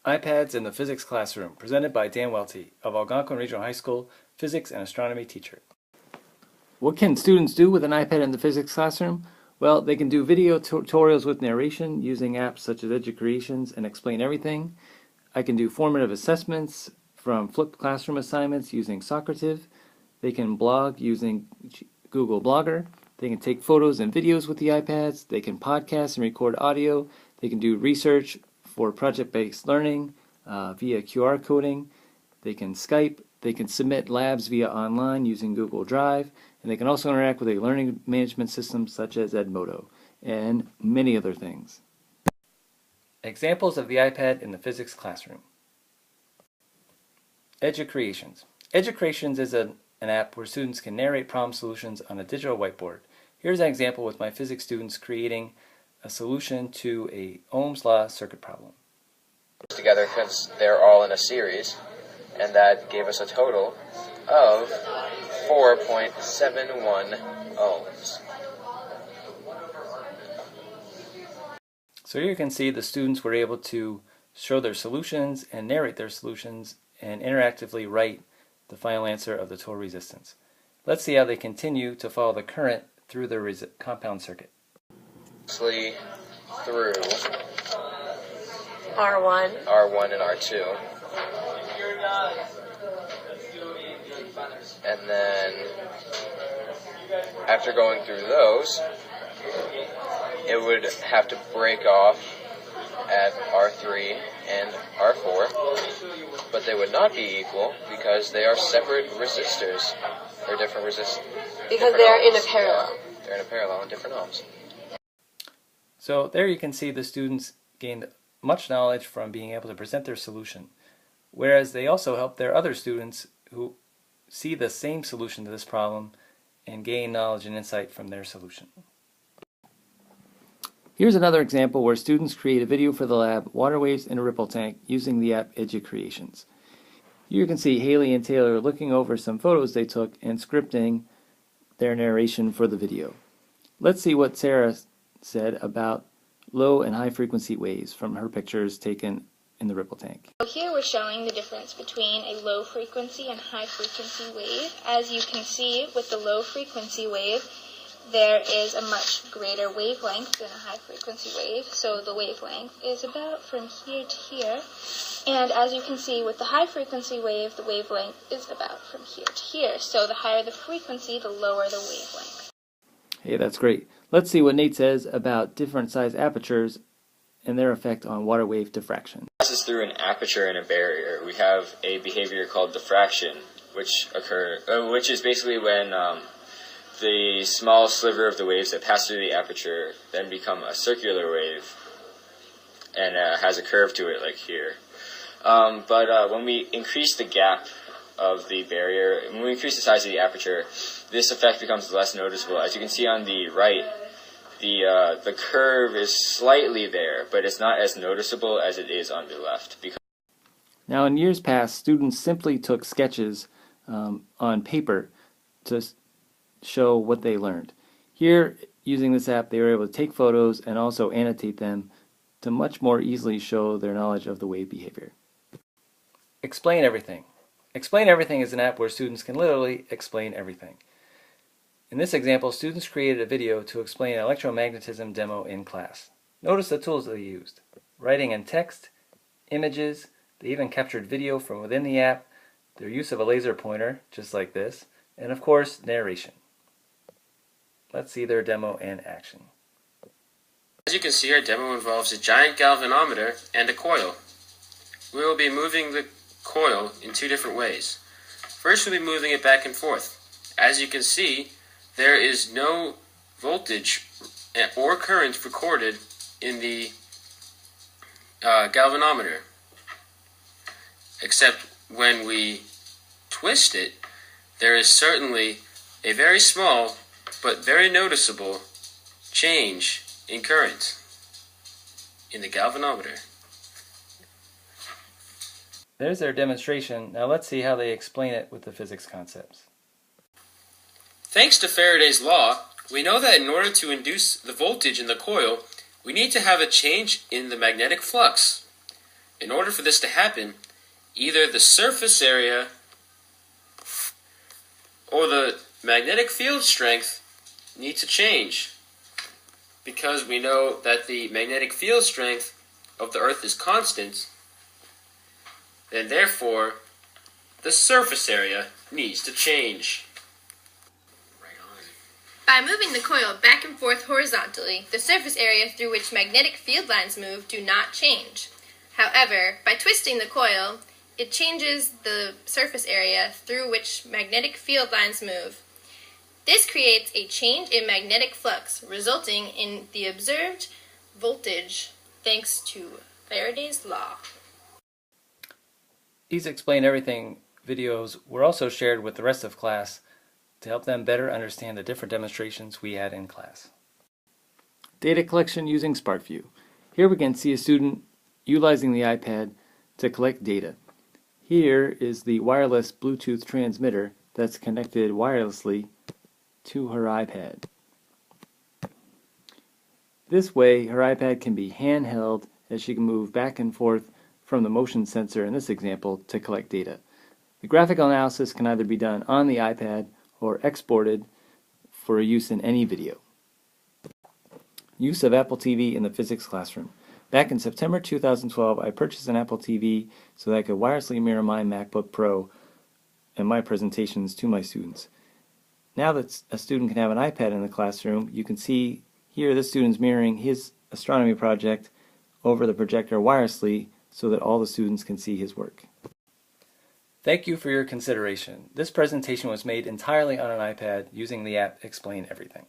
iPads in the Physics Classroom, presented by Dan Welty of Algonquin Regional High School, physics and astronomy teacher. What can students do with an iPad in the Physics Classroom? Well, they can do video tutorials with narration using apps such as EduCreations and Explain Everything. I can do formative assessments from flipped classroom assignments using Socrative. They can blog using Google Blogger. They can take photos and videos with the iPads. They can podcast and record audio. They can do research for project-based learning via QR coding. They can Skype. They can submit labs via online using Google Drive. And they can also interact with a learning management system such as Edmodo and many other things. Examples of the iPad in the physics classroom. EduCreations. EduCreations is an app where students can narrate problem solutions on a digital whiteboard. Here's an example with my physics students creating a solution to a Ohm's law circuit problem. Together because they're all in a series, and that gave us a total of 4.71 ohms. So here you can see the students were able to show their solutions and narrate their solutions and interactively write the final answer of the total resistance. Let's see how they continue to follow the current through the compound circuit. Through R1 and R2. And then after going through those, it would have to break off at R3 and R4, but they would not be equal because they are separate resistors. They're different resistors. because they're in a parallel. Yeah, they're in a parallel in different ohms. So there you can see the students gained much knowledge from being able to present their solution, whereas they also help their other students who see the same solution to this problem and gain knowledge and insight from their solution. Here's another example where students create a video for the lab, Water Waves in a Ripple Tank, using the app EduCreations. Here you can see Haley and Taylor looking over some photos they took and scripting their narration for the video. Let's see what Sarah said about low and high frequency waves from her pictures taken in the Ripple Tank. So here we're showing the difference between a low frequency and high frequency wave. As you can see with the low frequency wave, there is a much greater wavelength than a high frequency wave. So the wavelength is about from here to here. And as you can see with the high frequency wave, the wavelength is about from here to here. So the higher the frequency, the lower the wavelength. Hey, that's great. Let's see what Nate says about different size apertures and their effect on water wave diffraction. Passes through an aperture and a barrier. We have a behavior called diffraction, which is basically when the small sliver of the waves that pass through the aperture then become a circular wave and has a curve to it like here. But when we increase the gap of the barrier, when we increase the size of the aperture, this effect becomes less noticeable. As you can see on the right, the curve is slightly there, but it's not as noticeable as it is on the left. Now, in years past, students simply took sketches on paper to show what they learned. Here, using this app, they were able to take photos and also annotate them to much more easily show their knowledge of the wave behavior. Explain Everything. Explain Everything is an app where students can literally explain everything. In this example, students created a video to explain an electromagnetism demo in class. Notice the tools they used: writing in text, images, they even captured video from within the app, their use of a laser pointer, just like this, and of course, narration. Let's see their demo in action. As you can see, our demo involves a giant galvanometer and a coil. We will be moving the coil in two different ways. First, we'll be moving it back and forth. As you can see, there is no voltage or current recorded in the galvanometer, except when we twist it, there is certainly a very small but very noticeable change in current in the galvanometer. There's their demonstration. Now let's see how they explain it with the physics concepts. Thanks to Faraday's law, we know that in order to induce the voltage in the coil, we need to have a change in the magnetic flux. In order for this to happen, either the surface area or the magnetic field strength need to change, because we know that the magnetic field strength of the Earth is constant, then therefore the surface area needs to change. By moving the coil back and forth horizontally, the surface area through which magnetic field lines move do not change. However, by twisting the coil, it changes the surface area through which magnetic field lines move. This creates a change in magnetic flux, resulting in the observed voltage thanks to Faraday's law. These Explain Everything videos were also shared with the rest of class to help them better understand the different demonstrations we had in class. Data collection using SparkVue. Here we can see a student utilizing the iPad to collect data. Here is the wireless Bluetooth transmitter that's connected wirelessly to her iPad. This way, her iPad can be handheld as she can move back and forth from the motion sensor in this example to collect data. The graphical analysis can either be done on the iPad or exported for use in any video. Use of Apple TV in the physics classroom. Back in September 2012, I purchased an Apple TV so that I could wirelessly mirror my MacBook Pro and my presentations to my students. Now that a student can have an iPad in the classroom, you can see here the student's mirroring his astronomy project over the projector wirelessly so that all the students can see his work. Thank you for your consideration. This presentation was made entirely on an iPad using the app Explain Everything.